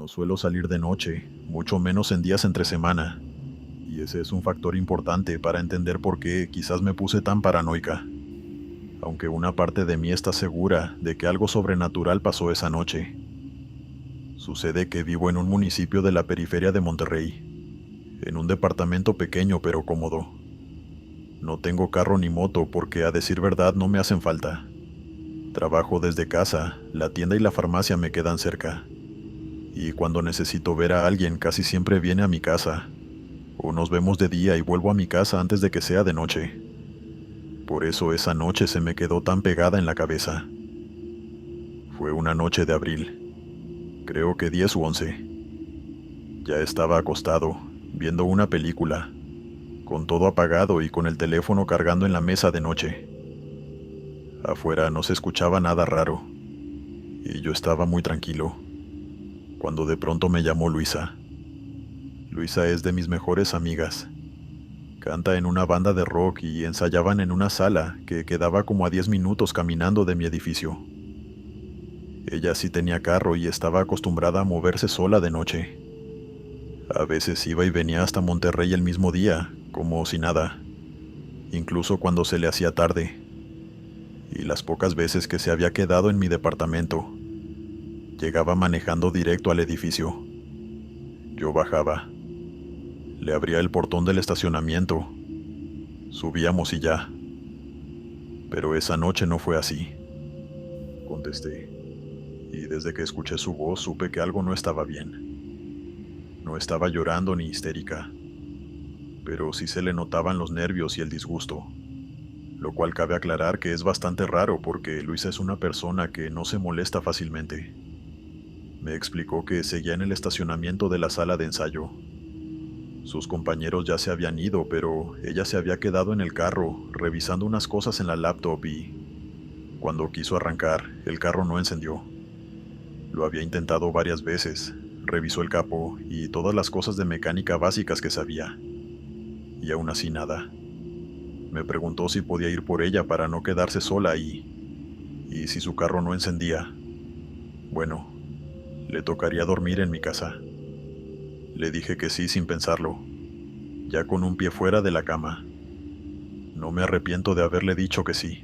No suelo salir de noche, mucho menos en días entre semana, y ese es un factor importante para entender por qué quizás me puse tan paranoica. Aunque una parte de mí está segura de que algo sobrenatural pasó esa noche. Sucede que vivo en un municipio de la periferia de Monterrey, en un departamento pequeño pero cómodo. No tengo carro ni moto porque a decir verdad no me hacen falta. Trabajo desde casa, la tienda y la farmacia me quedan cerca. Y cuando necesito ver a alguien casi siempre viene a mi casa. O nos vemos de día y vuelvo a mi casa antes de que sea de noche. Por eso esa noche se me quedó tan pegada en la cabeza. Fue una noche de abril, creo que 10 u 11. Ya estaba acostado, viendo una película, con todo apagado y con el teléfono cargando en la mesa de noche. Afuera no se escuchaba nada raro, y yo estaba muy tranquilo, cuando de pronto me llamó Luisa. Luisa es de mis mejores amigas. Canta en una banda de rock y ensayaban en una sala que quedaba como a 10 minutos caminando de mi edificio. Ella sí tenía carro y estaba acostumbrada a moverse sola de noche. A veces iba y venía hasta Monterrey el mismo día, como si nada, incluso cuando se le hacía tarde. Y las pocas veces que se había quedado en mi departamento, llegaba manejando directo al edificio. Yo bajaba, le abría el portón del estacionamiento, subíamos y ya. Pero esa noche no fue así, contesté, y desde que escuché su voz supe que algo no estaba bien. No estaba llorando ni histérica, pero sí se le notaban los nervios y el disgusto, lo cual cabe aclarar que es bastante raro porque Luisa es una persona que no se molesta fácilmente. Me explicó que seguía en el estacionamiento de la sala de ensayo. Sus compañeros ya se habían ido, pero ella se había quedado en el carro, revisando unas cosas en la laptop y, cuando quiso arrancar, el carro no encendió. Lo había intentado varias veces, revisó el capó y todas las cosas de mecánica básicas que sabía. Y aún así nada. Me preguntó si podía ir por ella para no quedarse sola y si su carro no encendía, bueno, le tocaría dormir en mi casa. Le dije que sí sin pensarlo, ya con un pie fuera de la cama. No me arrepiento de haberle dicho que sí.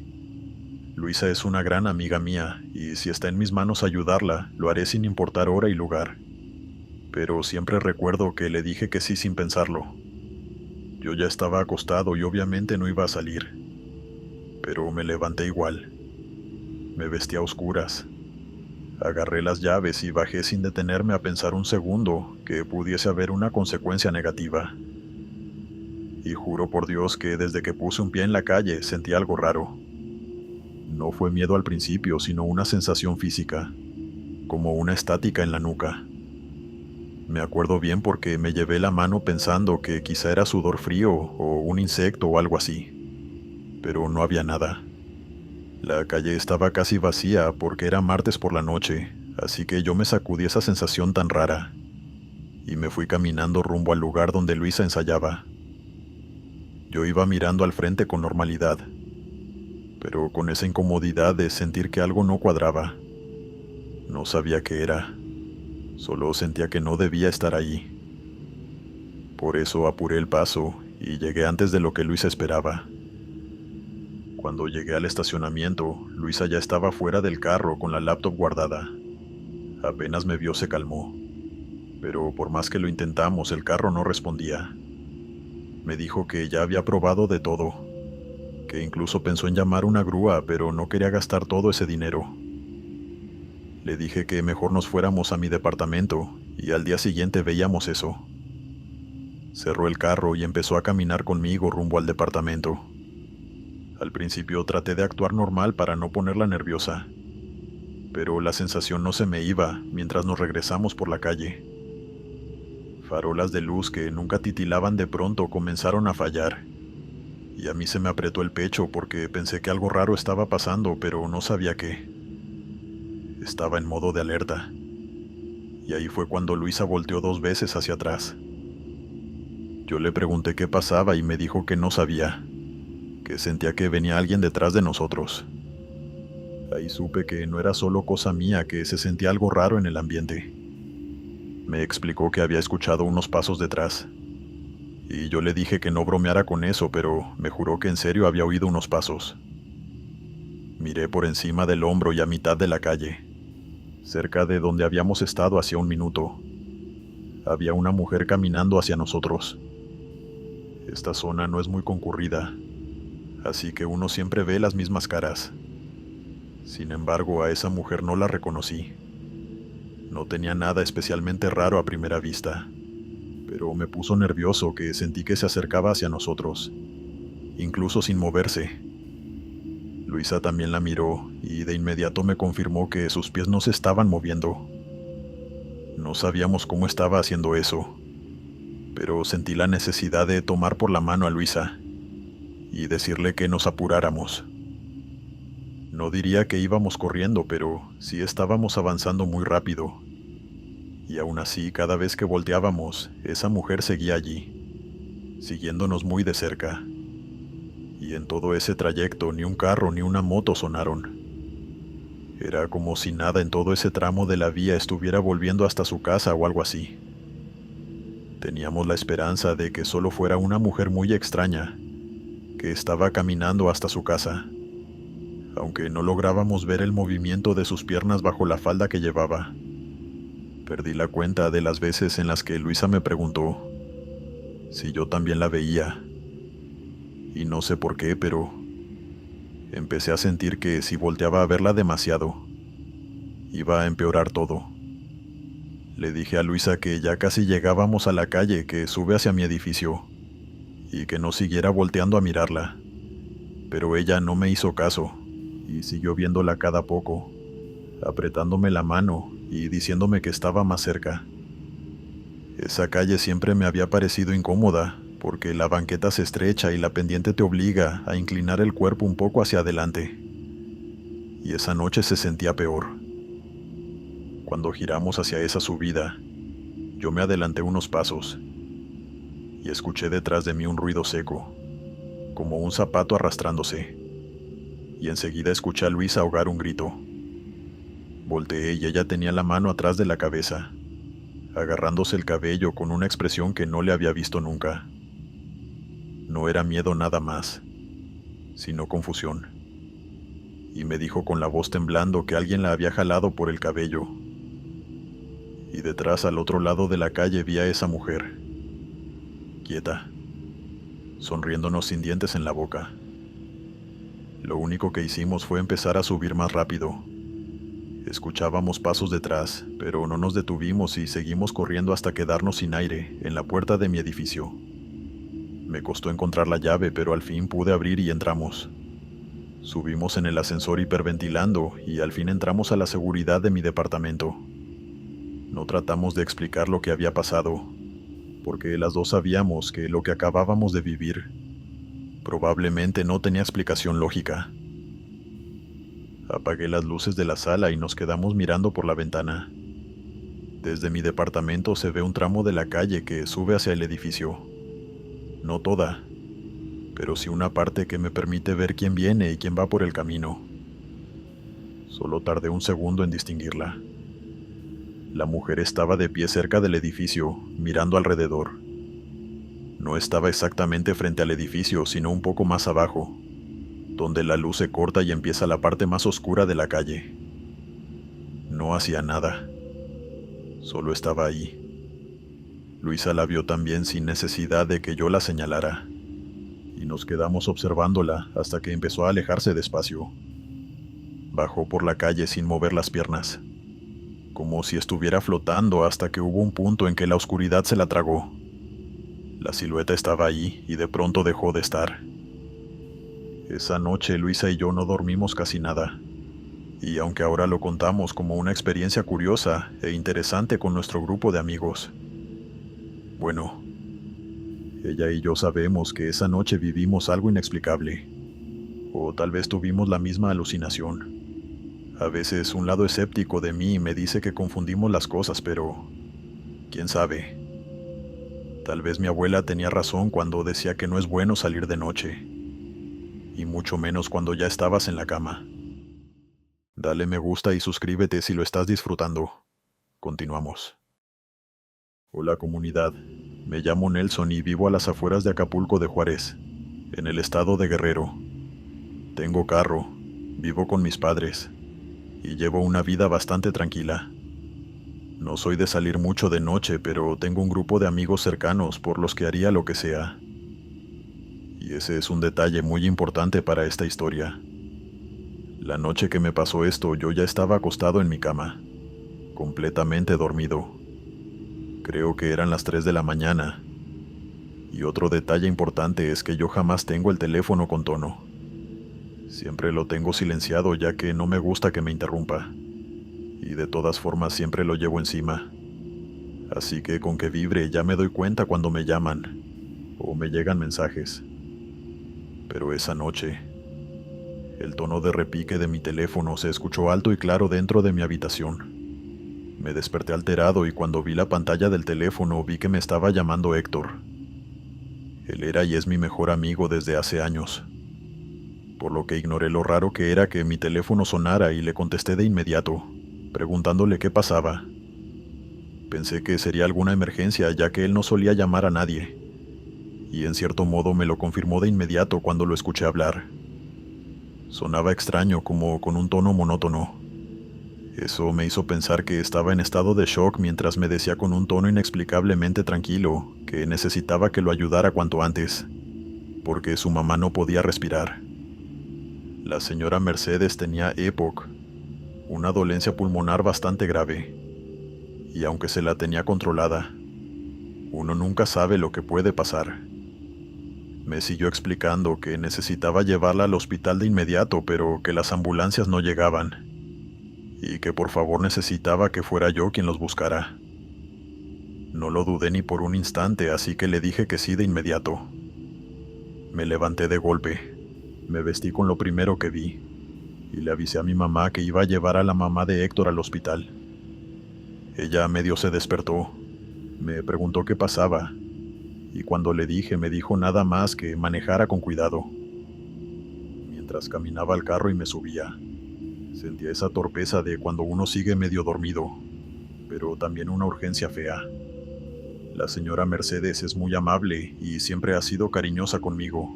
Luisa es una gran amiga mía, y si está en mis manos ayudarla, lo haré sin importar hora y lugar. Pero siempre recuerdo que le dije que sí sin pensarlo. Yo ya estaba acostado y obviamente no iba a salir. Pero me levanté igual. Me vestí a oscuras. Agarré las llaves y bajé sin detenerme a pensar un segundo que pudiese haber una consecuencia negativa. Y juro por Dios que desde que puse un pie en la calle sentí algo raro. No fue miedo al principio, sino una sensación física, como una estática en la nuca. Me acuerdo bien porque me llevé la mano pensando que quizá era sudor frío o un insecto o algo así, pero no había nada. La calle estaba casi vacía porque era martes por la noche, así que yo me sacudí esa sensación tan rara y me fui caminando rumbo al lugar donde Luisa ensayaba. Yo iba mirando al frente con normalidad, pero con esa incomodidad de sentir que algo no cuadraba. No sabía qué era, solo sentía que no debía estar ahí. Por eso apuré el paso y llegué antes de lo que Luisa esperaba. Cuando llegué al estacionamiento, Luisa ya estaba fuera del carro con la laptop guardada. Apenas me vio se calmó, pero por más que lo intentamos el carro no respondía. Me dijo que ya había probado de todo, que incluso pensó en llamar una grúa, pero no quería gastar todo ese dinero. Le dije que mejor nos fuéramos a mi departamento y al día siguiente veíamos eso. Cerró el carro y empezó a caminar conmigo rumbo al departamento. Al principio traté de actuar normal para no ponerla nerviosa, pero la sensación no se me iba mientras nos regresamos por la calle. Farolas de luz que nunca titilaban de pronto comenzaron a fallar, y a mí se me apretó el pecho porque pensé que algo raro estaba pasando, pero no sabía qué. Estaba en modo de alerta, y ahí fue cuando Luisa volteó 2 veces hacia atrás. Yo le pregunté qué pasaba y me dijo que no sabía, que sentía que venía alguien detrás de nosotros. Ahí supe que no era solo cosa mía, que se sentía algo raro en el ambiente. Me explicó que había escuchado unos pasos detrás, y yo le dije que no bromeara con eso, pero me juró que en serio había oído unos pasos. Miré por encima del hombro y a mitad de la calle, cerca de donde habíamos estado hacía un minuto. Había una mujer caminando hacia nosotros. Esta zona no es muy concurrida, así que uno siempre ve las mismas caras. Sin embargo, a esa mujer no la reconocí. No tenía nada especialmente raro a primera vista, pero me puso nervioso que sentí que se acercaba hacia nosotros, incluso sin moverse. Luisa también la miró y de inmediato me confirmó que sus pies no se estaban moviendo. No sabíamos cómo estaba haciendo eso, pero sentí la necesidad de tomar por la mano a Luisa y decirle que nos apuráramos. No diría que íbamos corriendo, pero sí estábamos avanzando muy rápido. Y aún así, cada vez que volteábamos, esa mujer seguía allí, siguiéndonos muy de cerca. Y en todo ese trayecto ni un carro ni una moto sonaron. Era como si nada en todo ese tramo de la vía estuviera volviendo hasta su casa o algo así. Teníamos la esperanza de que solo fuera una mujer muy extraña, que estaba caminando hasta su casa, aunque no lográbamos ver el movimiento de sus piernas bajo la falda que llevaba. Perdí la cuenta de las veces en las que Luisa me preguntó si yo también la veía, y no sé por qué, pero empecé a sentir que si volteaba a verla demasiado, iba a empeorar todo. Le dije a Luisa que ya casi llegábamos a la calle que sube hacia mi edificio, y que no siguiera volteando a mirarla, pero ella no me hizo caso, y siguió viéndola cada poco, apretándome la mano y diciéndome que estaba más cerca. Esa calle siempre me había parecido incómoda, porque la banqueta se estrecha y la pendiente te obliga a inclinar el cuerpo un poco hacia adelante. Y esa noche se sentía peor. Cuando giramos hacia esa subida, yo me adelanté unos pasos y escuché detrás de mí un ruido seco, como un zapato arrastrándose, y enseguida escuché a Luisa ahogar un grito. Volteé y ella tenía la mano atrás de la cabeza, agarrándose el cabello con una expresión que no le había visto nunca. No era miedo nada más, sino confusión. Y me dijo con la voz temblando que alguien la había jalado por el cabello. Y detrás, al otro lado de la calle, vi a esa mujer, quieta, sonriéndonos sin dientes en la boca. Lo único que hicimos fue empezar a subir más rápido. Escuchábamos pasos detrás, pero no nos detuvimos y seguimos corriendo hasta quedarnos sin aire en la puerta de mi edificio. Me costó encontrar la llave, pero al fin pude abrir y entramos. Subimos en el ascensor hiperventilando y al fin entramos a la seguridad de mi departamento. No tratamos de explicar lo que había pasado, porque las dos sabíamos que lo que acabábamos de vivir probablemente no tenía explicación lógica. Apagué las luces de la sala y nos quedamos mirando por la ventana. Desde mi departamento se ve un tramo de la calle que sube hacia el edificio. No toda, pero sí una parte que me permite ver quién viene y quién va por el camino. Solo tardé un segundo en distinguirla. La mujer estaba de pie cerca del edificio, mirando alrededor. No estaba exactamente frente al edificio, sino un poco más abajo, donde la luz se corta y empieza la parte más oscura de la calle. No hacía nada. Solo estaba ahí. Luisa la vio también sin necesidad de que yo la señalara, y nos quedamos observándola hasta que empezó a alejarse despacio. Bajó por la calle sin mover las piernas, como si estuviera flotando hasta que hubo un punto en que la oscuridad se la tragó. La silueta estaba ahí y de pronto dejó de estar. Esa noche Luisa y yo no dormimos casi nada, y aunque ahora lo contamos como una experiencia curiosa e interesante con nuestro grupo de amigos, bueno, ella y yo sabemos que esa noche vivimos algo inexplicable, o tal vez tuvimos la misma alucinación. A veces un lado escéptico de mí me dice que confundimos las cosas, pero quién sabe. Tal vez mi abuela tenía razón cuando decía que no es bueno salir de noche, y mucho menos cuando ya estabas en la cama. Dale me gusta y suscríbete si lo estás disfrutando. Continuamos. Hola comunidad, me llamo Nelson y vivo a las afueras de Acapulco de Juárez, en el estado de Guerrero. Tengo carro, vivo con mis padres y llevo una vida bastante tranquila. No soy de salir mucho de noche, pero tengo un grupo de amigos cercanos por los que haría lo que sea. Y ese es un detalle muy importante para esta historia. La noche que me pasó esto, yo ya estaba acostado en mi cama, completamente dormido. Creo que eran las 3 de la mañana. Y otro detalle importante es que yo jamás tengo el teléfono con tono. Siempre lo tengo silenciado ya que no me gusta que me interrumpa. Y de todas formas siempre lo llevo encima. Así que con que vibre ya me doy cuenta cuando me llaman o me llegan mensajes. Pero esa noche, el tono de repique de mi teléfono se escuchó alto y claro dentro de mi habitación. Me desperté alterado y cuando vi la pantalla del teléfono vi que me estaba llamando Héctor. Él era y es mi mejor amigo desde hace años. Por lo que ignoré lo raro que era que mi teléfono sonara y le contesté de inmediato, preguntándole qué pasaba. Pensé que sería alguna emergencia ya que él no solía llamar a nadie. Y en cierto modo me lo confirmó de inmediato cuando lo escuché hablar. Sonaba extraño, como con un tono monótono. Eso me hizo pensar que estaba en estado de shock mientras me decía con un tono inexplicablemente tranquilo que necesitaba que lo ayudara cuanto antes, porque su mamá no podía respirar. La señora Mercedes tenía EPOC, una dolencia pulmonar bastante grave, y aunque se la tenía controlada, uno nunca sabe lo que puede pasar. Me siguió explicando que necesitaba llevarla al hospital de inmediato, pero que las ambulancias no llegaban, y que por favor necesitaba que fuera yo quien los buscara. No lo dudé ni por un instante, así que le dije que sí de inmediato. Me levanté de golpe, me vestí con lo primero que vi, y le avisé a mi mamá que iba a llevar a la mamá de Héctor al hospital. Ella medio se despertó, me preguntó qué pasaba, y cuando le dije me dijo nada más que manejara con cuidado. Mientras caminaba al carro y me subía, sentía esa torpeza de cuando uno sigue medio dormido, pero también una urgencia fea. La señora Mercedes es muy amable y siempre ha sido cariñosa conmigo,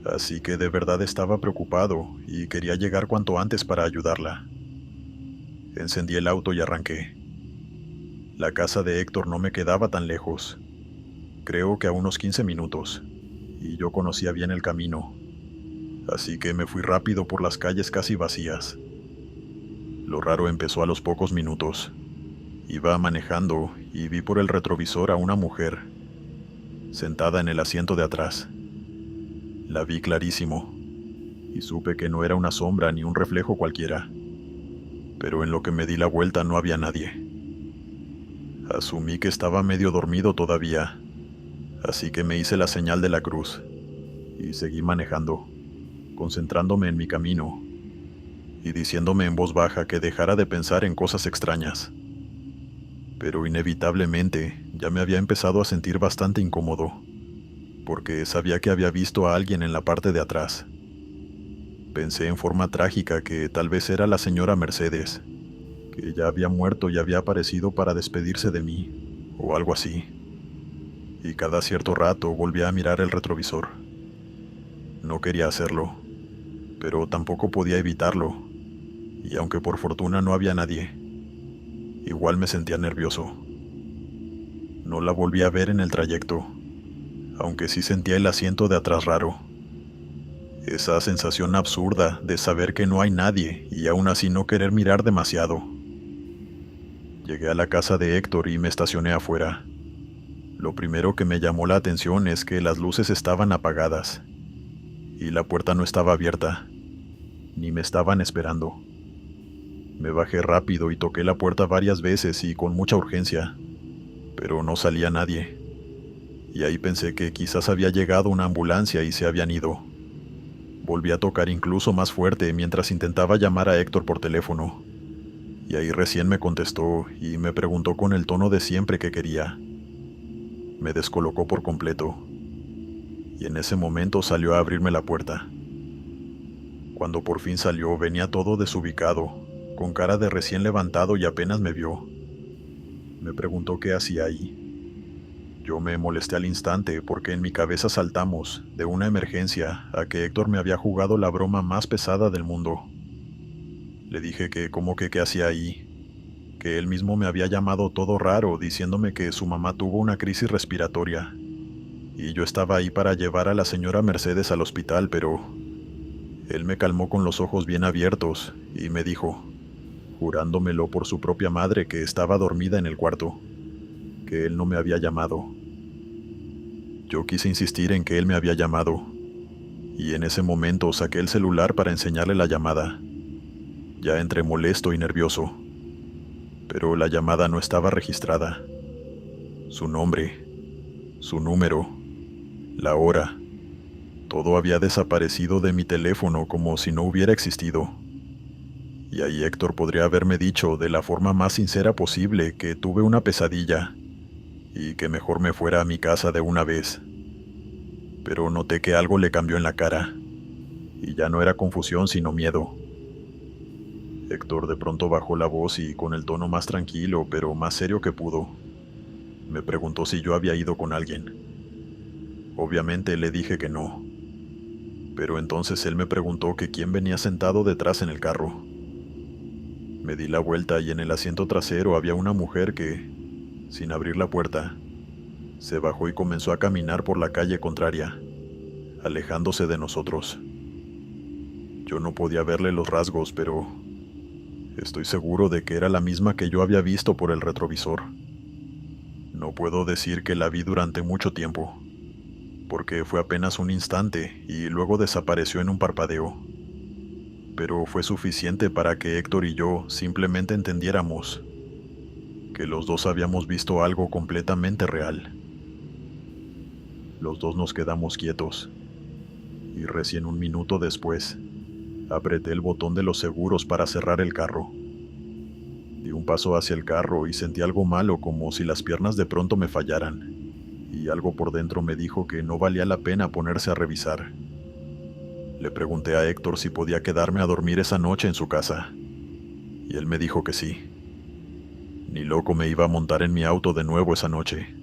así que de verdad estaba preocupado y quería llegar cuanto antes para ayudarla. Encendí el auto y arranqué. La casa de Héctor no me quedaba tan lejos, creo que a unos 15 minutos, y yo conocía bien el camino, así que me fui rápido por las calles casi vacías. Lo raro empezó a los pocos minutos. Iba manejando y vi por el retrovisor a una mujer, sentada en el asiento de atrás. La vi clarísimo, y supe que no era una sombra ni un reflejo cualquiera. Pero en lo que me di la vuelta no había nadie. Asumí que estaba medio dormido todavía, así que me hice la señal de la cruz, y seguí manejando, concentrándome en mi camino, y diciéndome en voz baja que dejara de pensar en cosas extrañas. Pero inevitablemente ya me había empezado a sentir bastante incómodo, porque sabía que había visto a alguien en la parte de atrás. Pensé en forma trágica que tal vez era la señora Mercedes, que ya había muerto y había aparecido para despedirse de mí, o algo así. Y cada cierto rato volvía a mirar el retrovisor. No quería hacerlo, pero tampoco podía evitarlo, y aunque por fortuna no había nadie, igual me sentía nervioso. No la volví a ver en el trayecto, aunque sí sentía el asiento de atrás raro. Esa sensación absurda de saber que no hay nadie y aún así no querer mirar demasiado. Llegué a la casa de Héctor y me estacioné afuera. Lo primero que me llamó la atención es que las luces estaban apagadas y la puerta no estaba abierta, ni me estaban esperando. Me bajé rápido y toqué la puerta varias veces y con mucha urgencia, pero no salía nadie. Y ahí pensé que quizás había llegado una ambulancia y se habían ido. Volví a tocar incluso más fuerte mientras intentaba llamar a Héctor por teléfono. Y ahí recién me contestó y me preguntó con el tono de siempre que quería. Me descolocó por completo. Y en ese momento salió a abrirme la puerta. Cuando por fin salió, venía todo desubicado, con cara de recién levantado y apenas me vio. Me preguntó qué hacía ahí. Yo me molesté al instante porque en mi cabeza saltamos, de una emergencia, a que Héctor me había jugado la broma más pesada del mundo. Le dije que como que qué hacía ahí, que él mismo me había llamado todo raro diciéndome que su mamá tuvo una crisis respiratoria, y yo estaba ahí para llevar a la señora Mercedes al hospital, pero él me calmó con los ojos bien abiertos y me dijo, jurándomelo por su propia madre que estaba dormida en el cuarto, que él no me había llamado. Yo quise insistir en que él me había llamado, y en ese momento saqué el celular para enseñarle la llamada, ya entre molesto y nervioso, pero la llamada no estaba registrada. Su nombre, su número, la hora, todo había desaparecido de mi teléfono como si no hubiera existido. Y ahí Héctor podría haberme dicho de la forma más sincera posible que tuve una pesadilla y que mejor me fuera a mi casa de una vez. Pero noté que algo le cambió en la cara, y ya no era confusión sino miedo. Héctor de pronto bajó la voz y con el tono más tranquilo pero más serio que pudo, me preguntó si yo había ido con alguien. Obviamente le dije que no, pero entonces él me preguntó que quién venía sentado detrás en el carro. Me di la vuelta y en el asiento trasero había una mujer que, sin abrir la puerta, se bajó y comenzó a caminar por la calle contraria, alejándose de nosotros. Yo no podía verle los rasgos, pero estoy seguro de que era la misma que yo había visto por el retrovisor. No puedo decir que la vi durante mucho tiempo, porque fue apenas un instante y luego desapareció en un parpadeo. Pero fue suficiente para que Héctor y yo simplemente entendiéramos que los dos habíamos visto algo completamente real. Los dos nos quedamos quietos, y recién un minuto después, apreté el botón de los seguros para cerrar el carro. Di un paso hacia el carro y sentí algo malo, como si las piernas de pronto me fallaran, y algo por dentro me dijo que no valía la pena ponerse a revisar. Le pregunté a Héctor si podía quedarme a dormir esa noche en su casa, y él me dijo que sí. Ni loco me iba a montar en mi auto de nuevo esa noche.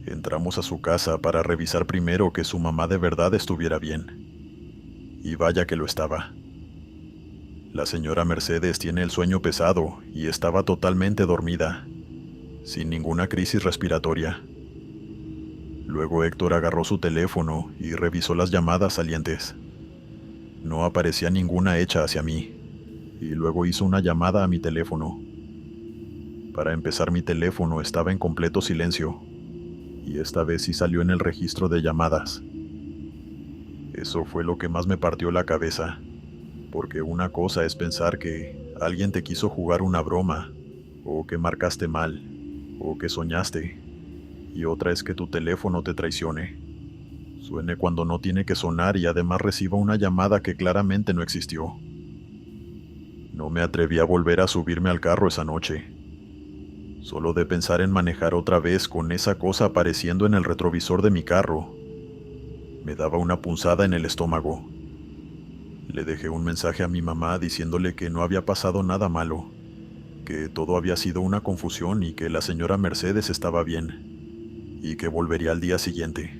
Entramos a su casa para revisar primero que su mamá de verdad estuviera bien. Y vaya que lo estaba. La señora Mercedes tiene el sueño pesado y estaba totalmente dormida, sin ninguna crisis respiratoria. Luego Héctor agarró su teléfono y revisó las llamadas salientes. No aparecía ninguna hecha hacia mí, y luego hizo una llamada a mi teléfono. Para empezar, mi teléfono estaba en completo silencio, y esta vez sí salió en el registro de llamadas. Eso fue lo que más me partió la cabeza, porque una cosa es pensar que alguien te quiso jugar una broma, o que marcaste mal, o que soñaste, y otra es que tu teléfono te traicione. Suene cuando no tiene que sonar y además reciba una llamada que claramente no existió. No me atreví a volver a subirme al carro esa noche. Solo de pensar en manejar otra vez con esa cosa apareciendo en el retrovisor de mi carro, me daba una punzada en el estómago. Le dejé un mensaje a mi mamá diciéndole que no había pasado nada malo, que todo había sido una confusión y que la señora Mercedes estaba bien, y que volvería al día siguiente.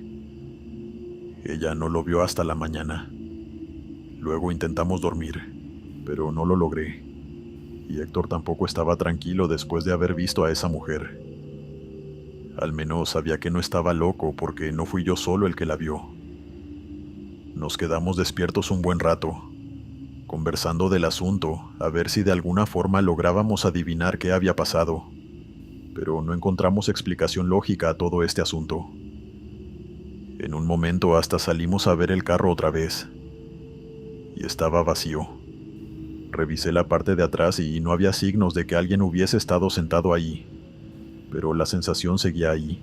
Ella no lo vio hasta la mañana. Luego intentamos dormir, pero no lo logré. Y Héctor tampoco estaba tranquilo después de haber visto a esa mujer. Al menos sabía que no estaba loco porque no fui yo solo el que la vio. Nos quedamos despiertos un buen rato, conversando del asunto, a ver si de alguna forma lográbamos adivinar qué había pasado, pero no encontramos explicación lógica a todo este asunto. En un momento hasta salimos a ver el carro otra vez, y estaba vacío. Revisé la parte de atrás y no había signos de que alguien hubiese estado sentado ahí, pero la sensación seguía ahí.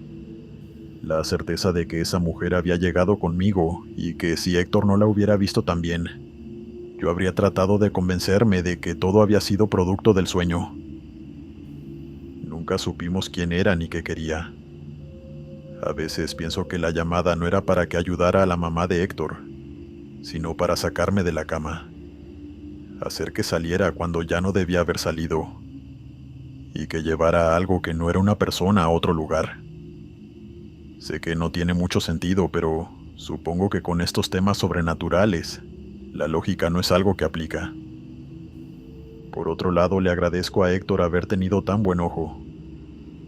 La certeza de que esa mujer había llegado conmigo y que si Héctor no la hubiera visto también, yo habría tratado de convencerme de que todo había sido producto del sueño. Nunca supimos quién era ni qué quería. A veces pienso que la llamada no era para que ayudara a la mamá de Héctor, sino para sacarme de la cama, hacer que saliera cuando ya no debía haber salido, y que llevara algo que no era una persona a otro lugar. Sé que no tiene mucho sentido, pero supongo que con estos temas sobrenaturales, la lógica no es algo que aplica. Por otro lado, le agradezco a Héctor haber tenido tan buen ojo,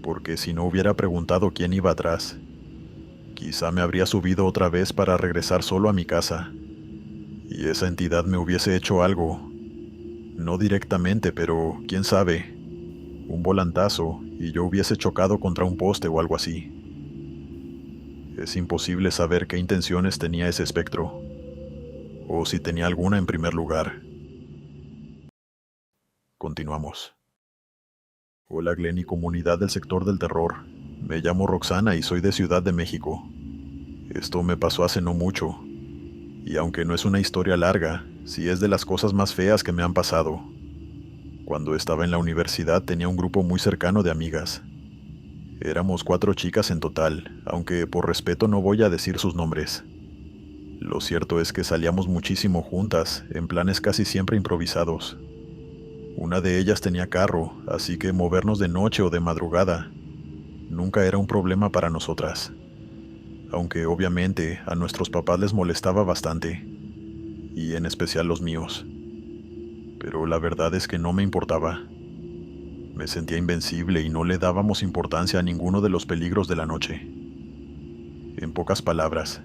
porque si no hubiera preguntado quién iba atrás, quizá me habría subido otra vez para regresar solo a mi casa, y esa entidad me hubiese hecho algo, no directamente, pero quién sabe, un volantazo y yo hubiese chocado contra un poste o algo así. Es imposible saber qué intenciones tenía ese espectro, o si tenía alguna en primer lugar. Continuamos. Hola Glenn y comunidad del sector del terror. Me llamo Roxana y soy de Ciudad de México. Esto me pasó hace no mucho, y aunque no es una historia larga, sí es de las cosas más feas que me han pasado. Cuando estaba en la universidad tenía un grupo muy cercano de amigas. Éramos 4 chicas en total, aunque por respeto no voy a decir sus nombres. Lo cierto es que salíamos muchísimo juntas, en planes casi siempre improvisados. Una de ellas tenía carro, así que movernos de noche o de madrugada nunca era un problema para nosotras. Aunque obviamente a nuestros papás les molestaba bastante, y en especial los míos. Pero la verdad es que no me importaba. Me sentía invencible y no le dábamos importancia a ninguno de los peligros de la noche. En pocas palabras,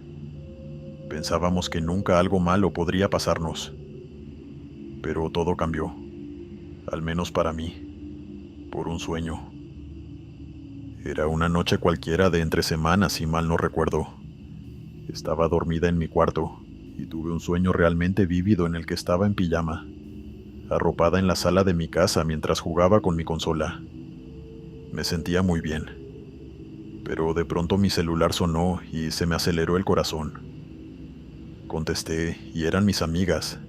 pensábamos que nunca algo malo podría pasarnos. Pero todo cambió, al menos para mí, por un sueño. Era una noche cualquiera de entre semanas, si mal no recuerdo. Estaba dormida en mi cuarto y tuve un sueño realmente vívido en el que estaba en pijama, arropada en la sala de mi casa mientras jugaba con mi consola. Me sentía muy bien, pero de pronto mi celular sonó y se me aceleró el corazón. Contesté y eran mis amigas,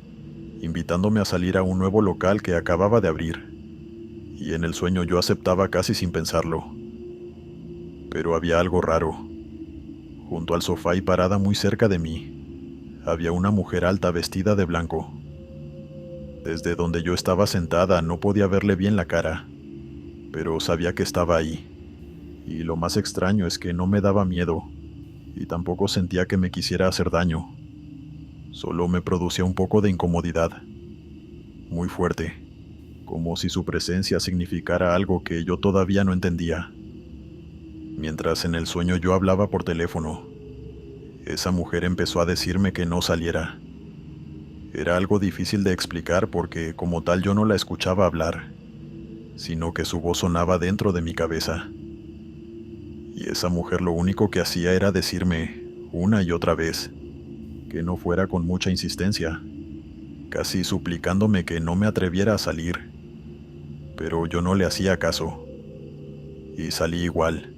invitándome a salir a un nuevo local que acababa de abrir, y en el sueño yo aceptaba casi sin pensarlo. Pero había algo raro. Junto al sofá y parada muy cerca de mí, había una mujer alta vestida de blanco. Desde donde yo estaba sentada no podía verle bien la cara, pero sabía que estaba ahí. Y lo más extraño es que no me daba miedo, y tampoco sentía que me quisiera hacer daño. Solo me producía un poco de incomodidad, muy fuerte, como si su presencia significara algo que yo todavía no entendía. Mientras en el sueño yo hablaba por teléfono, esa mujer empezó a decirme que no saliera. Era algo difícil de explicar porque como tal yo no la escuchaba hablar, sino que su voz sonaba dentro de mi cabeza. Y esa mujer lo único que hacía era decirme, una y otra vez, que no fuera con mucha insistencia, casi suplicándome que no me atreviera a salir. Pero yo no le hacía caso, y salí igual.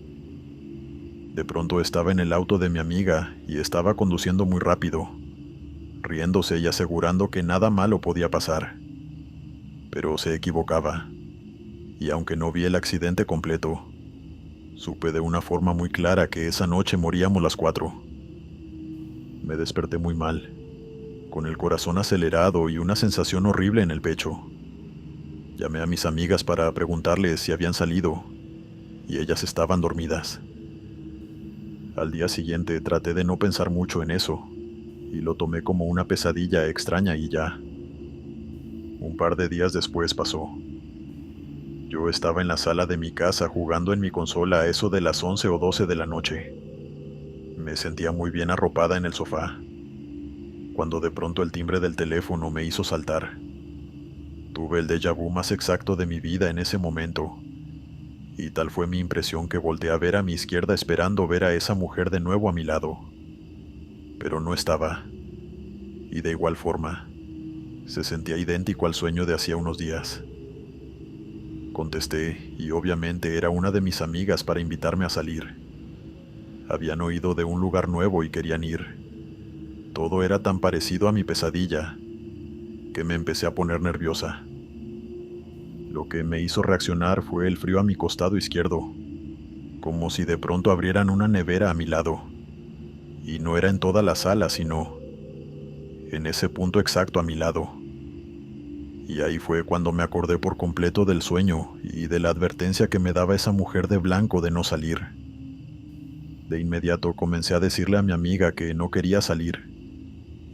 De pronto estaba en el auto de mi amiga y estaba conduciendo muy rápido, riéndose y asegurando que nada malo podía pasar. Pero se equivocaba, y aunque no vi el accidente completo, supe de una forma muy clara que esa noche moríamos las 4. Me desperté muy mal, con el corazón acelerado y una sensación horrible en el pecho. Llamé a mis amigas para preguntarles si habían salido, y ellas estaban dormidas. Al día siguiente traté de no pensar mucho en eso, y lo tomé como una pesadilla extraña y ya. Un par de días después pasó. Yo estaba en la sala de mi casa jugando en mi consola a eso de las 11 o 12 de la noche. Me sentía muy bien arropada en el sofá, cuando de pronto el timbre del teléfono me hizo saltar. Tuve el déjà vu más exacto de mi vida en ese momento, y tal fue mi impresión que volteé a ver a mi izquierda esperando ver a esa mujer de nuevo a mi lado. Pero no estaba, y de igual forma, se sentía idéntico al sueño de hacía unos días. Contesté, y obviamente era una de mis amigas para invitarme a salir. Habían oído de un lugar nuevo y querían ir. Todo era tan parecido a mi pesadilla, que me empecé a poner nerviosa. Lo que me hizo reaccionar fue el frío a mi costado izquierdo, como si de pronto abrieran una nevera a mi lado. Y no era en toda la sala, sino en ese punto exacto a mi lado. Y ahí fue cuando me acordé por completo del sueño y de la advertencia que me daba esa mujer de blanco de no salir. De inmediato comencé a decirle a mi amiga que no quería salir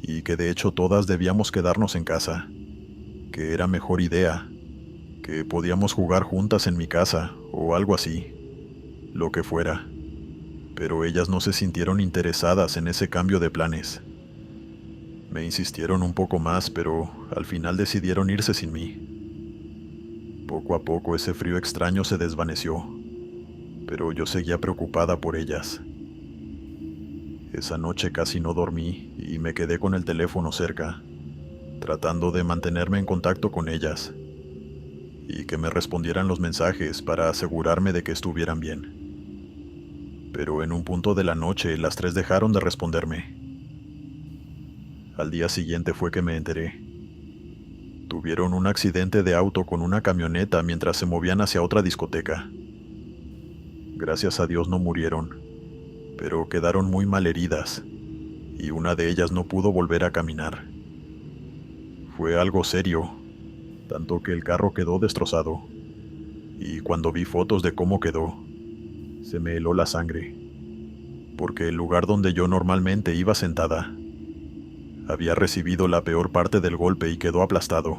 y que de hecho todas debíamos quedarnos en casa, que era mejor idea, que podíamos jugar juntas en mi casa o algo así, lo que fuera. Pero ellas no se sintieron interesadas en ese cambio de planes. Me insistieron un poco más, pero al final decidieron irse sin mí. Poco a poco ese frío extraño se desvaneció, pero yo seguía preocupada por ellas. Esa noche casi no dormí y me quedé con el teléfono cerca, tratando de mantenerme en contacto con ellas y que me respondieran los mensajes para asegurarme de que estuvieran bien. Pero en un punto de la noche las tres dejaron de responderme. Al día siguiente fue que me enteré. Tuvieron un accidente de auto con una camioneta mientras se movían hacia otra discoteca. Gracias a Dios no murieron, pero quedaron muy mal heridas, y una de ellas no pudo volver a caminar. Fue algo serio, tanto que el carro quedó destrozado, y cuando vi fotos de cómo quedó, se me heló la sangre, porque el lugar donde yo normalmente iba sentada había recibido la peor parte del golpe y quedó aplastado.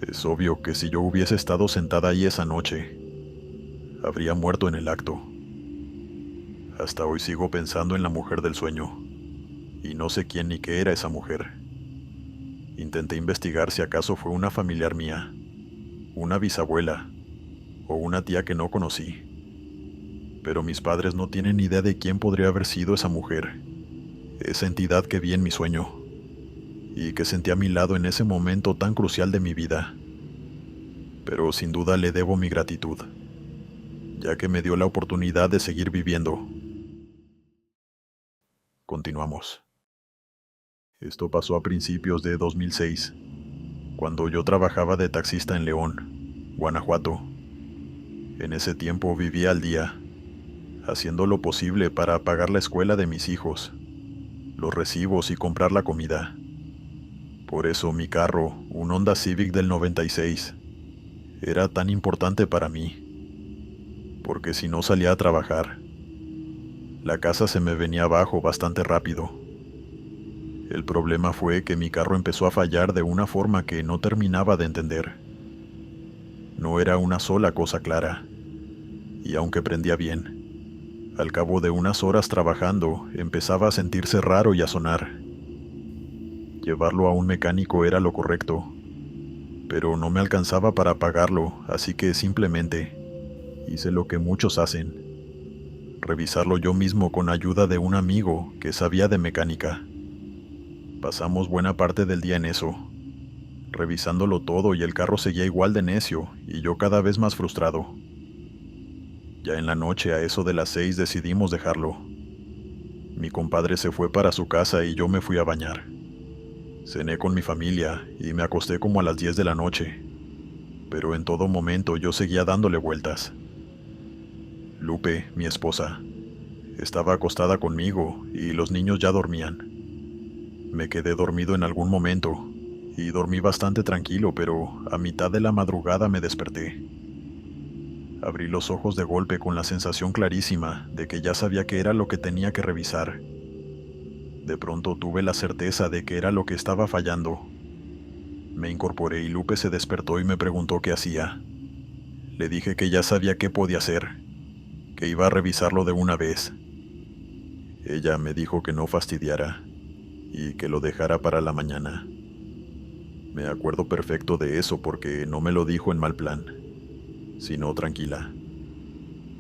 Es obvio que si yo hubiese estado sentada ahí esa noche, habría muerto en el acto. Hasta hoy sigo pensando en la mujer del sueño, y no sé quién ni qué era esa mujer. Intenté investigar si acaso fue una familiar mía, una bisabuela, o una tía que no conocí. Pero mis padres no tienen ni idea de quién podría haber sido esa mujer, esa entidad que vi en mi sueño, y que sentí a mi lado en ese momento tan crucial de mi vida. Pero sin duda le debo mi gratitud, ya que me dio la oportunidad de seguir viviendo. Continuamos. Esto pasó a principios de 2006, cuando yo trabajaba de taxista en León, Guanajuato. En ese tiempo vivía al día, haciendo lo posible para pagar la escuela de mis hijos, los recibos y comprar la comida. Por eso mi carro, un Honda Civic del 96, era tan importante para mí, porque si no salía a trabajar, la casa se me venía abajo bastante rápido. El problema fue que mi carro empezó a fallar de una forma que no terminaba de entender. No era una sola cosa clara, y aunque prendía bien, al cabo de unas horas trabajando empezaba a sentirse raro y a sonar. Llevarlo a un mecánico era lo correcto, pero no me alcanzaba para pagarlo, así que simplemente hice lo que muchos hacen: revisarlo yo mismo con ayuda de un amigo que sabía de mecánica. Pasamos buena parte del día en eso, revisándolo todo, y el carro seguía igual de necio y yo cada vez más frustrado. Ya en la noche, a eso de las 6, decidimos dejarlo. Mi compadre se fue para su casa y yo me fui a bañar. Cené con mi familia y me acosté como a las 10 de la noche, pero en todo momento yo seguía dándole vueltas. Lupe, mi esposa, estaba acostada conmigo y los niños ya dormían. Me quedé dormido en algún momento y dormí bastante tranquilo, pero a mitad de la madrugada me desperté. Abrí los ojos de golpe con la sensación clarísima de que ya sabía qué era lo que tenía que revisar. De pronto tuve la certeza de que era lo que estaba fallando. Me incorporé y Lupe se despertó y me preguntó qué hacía. Le dije que ya sabía qué podía hacer, que iba a revisarlo de una vez. Ella me dijo que no fastidiara y que lo dejara para la mañana. Me acuerdo perfecto de eso porque no me lo dijo en mal plan, sino tranquila.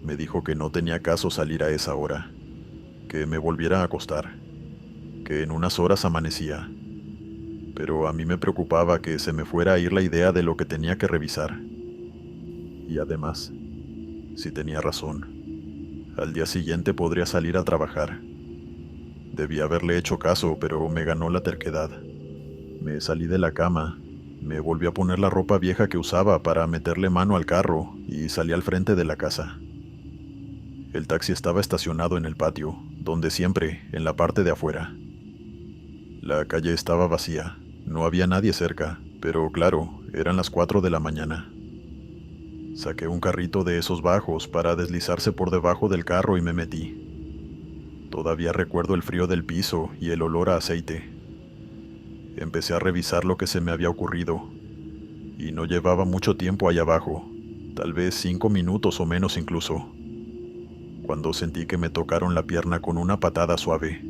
Me dijo que no tenía caso salir a esa hora, que me volviera a acostar, que en unas horas amanecía. Pero a mí me preocupaba que se me fuera a ir la idea de lo que tenía que revisar. Y además, si tenía razón, al día siguiente podría salir a trabajar. Debí haberle hecho caso, pero me ganó la terquedad. Me salí de la cama, me volví a poner la ropa vieja que usaba para meterle mano al carro y salí al frente de la casa. El taxi estaba estacionado en el patio, donde siempre, en la parte de afuera. La calle estaba vacía, no había nadie cerca, Pero claro, eran las 4 de la mañana. Saqué un carrito de esos bajos para deslizarse por debajo del carro y me metí. Todavía recuerdo el frío del piso y el olor a aceite. Empecé a revisar lo que se me había ocurrido, y no llevaba mucho tiempo allá abajo, tal vez 5 minutos o menos incluso, cuando sentí que me tocaron la pierna con una patada suave,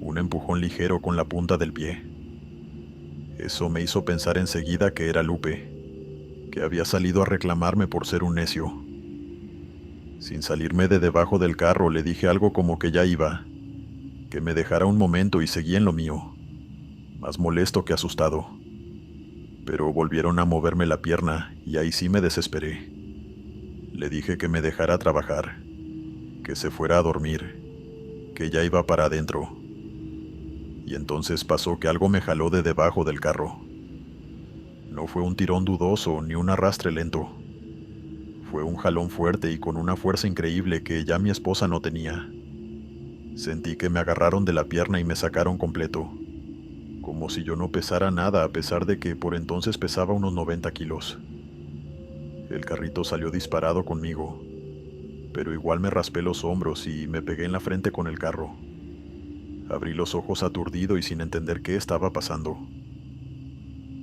un empujón ligero con la punta del pie. Eso me hizo pensar enseguida que era Lupe, que había salido a reclamarme por ser un necio. Sin salirme de debajo del carro le dije algo como que ya iba, que me dejara un momento y seguí en lo mío, más molesto que asustado. Pero volvieron a moverme la pierna y ahí sí me desesperé. Le dije que me dejara trabajar, que se fuera a dormir, que ya iba para adentro. Y entonces pasó que algo me jaló de debajo del carro. No fue un tirón dudoso ni un arrastre lento. Fue un jalón fuerte y con una fuerza increíble que ya mi esposa no tenía. Sentí que me agarraron de la pierna y me sacaron completo, como si yo no pesara nada a pesar de que por entonces pesaba unos 90 kilos. El carrito salió disparado conmigo, pero igual me raspé los hombros y me pegué en la frente con el carro. Abrí los ojos aturdido y sin entender qué estaba pasando.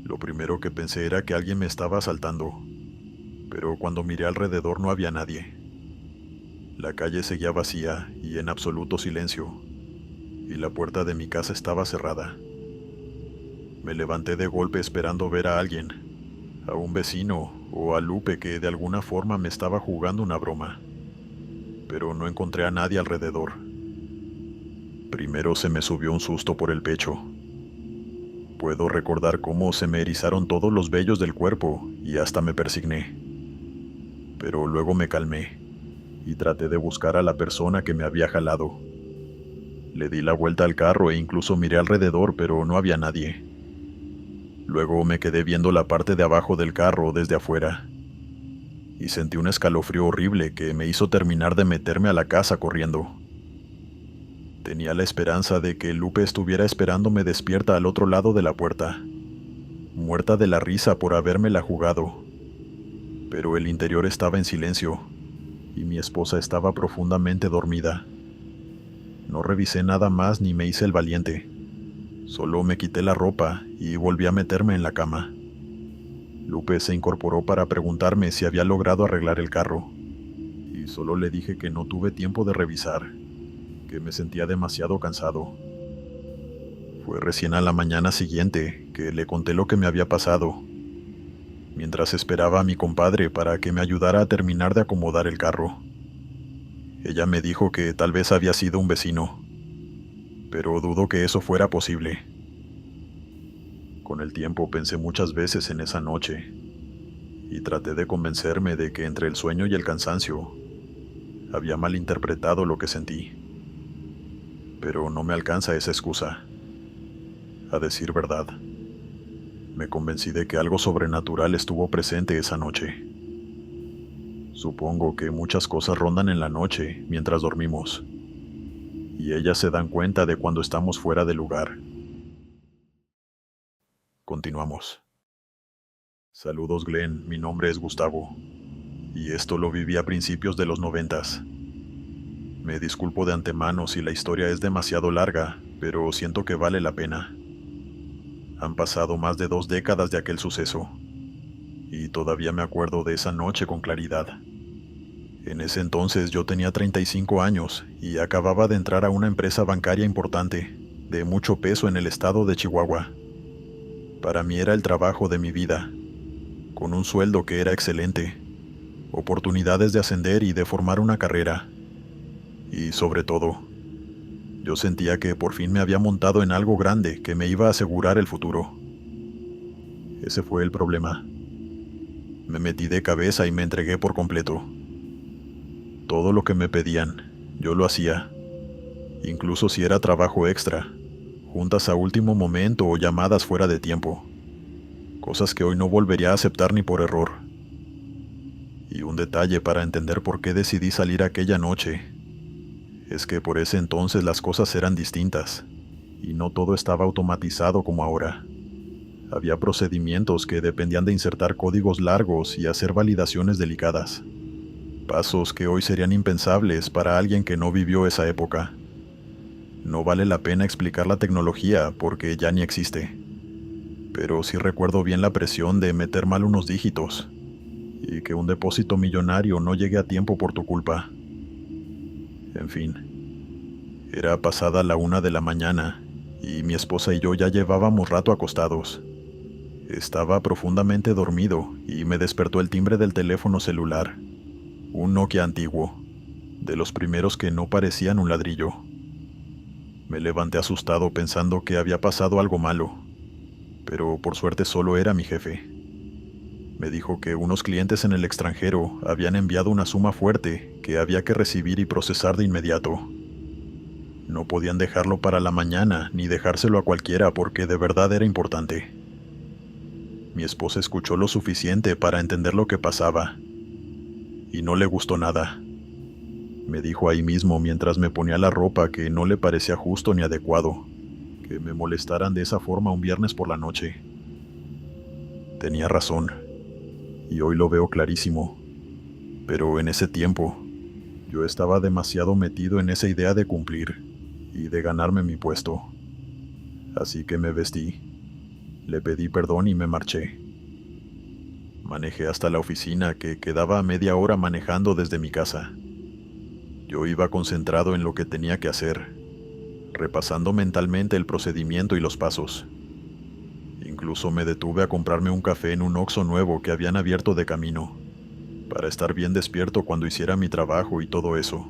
Lo primero que pensé era que alguien me estaba asaltando, pero cuando miré alrededor no había nadie. La calle seguía vacía y en absoluto silencio, y la puerta de mi casa estaba cerrada. Me levanté de golpe esperando ver a alguien, a un vecino o a Lupe que de alguna forma me estaba jugando una broma, pero no encontré a nadie alrededor. Primero se me subió un susto por el pecho. Puedo recordar cómo se me erizaron todos los vellos del cuerpo y hasta me persigné. Pero luego me calmé y traté de buscar a la persona que me había jalado. Le di la vuelta al carro e incluso miré alrededor, pero no había nadie. Luego me quedé viendo la parte de abajo del carro desde afuera y sentí un escalofrío horrible que me hizo terminar de meterme a la casa corriendo. Tenía la esperanza de que Lupe estuviera esperándome despierta al otro lado de la puerta, muerta de la risa por habérmela jugado. Pero el interior estaba en silencio y mi esposa estaba profundamente dormida. No revisé nada más ni me hice el valiente. Solo me quité la ropa y volví a meterme en la cama. Lupe se incorporó para preguntarme si había logrado arreglar el carro, y solo le dije que no tuve tiempo de revisar, que me sentía demasiado cansado. Fue recién a la mañana siguiente que le conté lo que me había pasado, mientras esperaba a mi compadre para que me ayudara a terminar de acomodar el carro. Ella me dijo que tal vez había sido un vecino, pero dudo que eso fuera posible. Con el tiempo pensé muchas veces en esa noche, y traté de convencerme de que entre el sueño y el cansancio había malinterpretado lo que sentí. Pero no me alcanza esa excusa. A decir verdad, me convencí de que algo sobrenatural estuvo presente esa noche. Supongo que muchas cosas rondan en la noche mientras dormimos, y ellas se dan cuenta de cuando estamos fuera de lugar. Continuamos. Saludos Glenn, mi nombre es Gustavo, y esto lo viví a principios de los 90s. Me disculpo de antemano si la historia es demasiado larga, pero siento que vale la pena. Han pasado más de 2 décadas de aquel suceso, y todavía me acuerdo de esa noche con claridad. En ese entonces yo tenía 35 años y acababa de entrar a una empresa bancaria importante, de mucho peso en el estado de Chihuahua. Para mí era el trabajo de mi vida, con un sueldo que era excelente, oportunidades de ascender y de formar una carrera. Y sobre todo, yo sentía que por fin me había montado en algo grande que me iba a asegurar el futuro. Ese fue el problema. Me metí de cabeza y me entregué por completo. Todo lo que me pedían, yo lo hacía, incluso si era trabajo extra, juntas a último momento o llamadas fuera de tiempo, cosas que hoy no volvería a aceptar ni por error. Y un detalle para entender por qué decidí salir aquella noche, es que por ese entonces las cosas eran distintas, y no todo estaba automatizado como ahora. Había procedimientos que dependían de insertar códigos largos y hacer validaciones delicadas. Pasos que hoy serían impensables para alguien que no vivió esa época. No vale la pena explicar la tecnología porque ya ni existe. Pero sí recuerdo bien la presión de meter mal unos dígitos y que un depósito millonario no llegue a tiempo por tu culpa. En fin, era pasada la 1 de la mañana y mi esposa y yo ya llevábamos rato acostados. Estaba profundamente dormido y me despertó el timbre del teléfono celular, un Nokia antiguo, de los primeros que no parecían un ladrillo. Me levanté asustado pensando que había pasado algo malo, pero por suerte solo era mi jefe. Me dijo que unos clientes en el extranjero habían enviado una suma fuerte que había que recibir y procesar de inmediato. No podían dejarlo para la mañana ni dejárselo a cualquiera porque de verdad era importante. Mi esposa escuchó lo suficiente para entender lo que pasaba y no le gustó nada. Me dijo ahí mismo mientras me ponía la ropa que no le parecía justo ni adecuado que me molestaran de esa forma un viernes por la noche. Tenía razón, y hoy lo veo clarísimo, pero en ese tiempo yo estaba demasiado metido en esa idea de cumplir y de ganarme mi puesto. Así que me vestí, le pedí perdón y me marché. Manejé hasta la oficina, que quedaba a media hora manejando desde mi casa. Yo iba concentrado en lo que tenía que hacer, repasando mentalmente el procedimiento y los pasos. Incluso me detuve a comprarme un café en un Oxxo nuevo que habían abierto de camino, para estar bien despierto cuando hiciera mi trabajo y todo eso.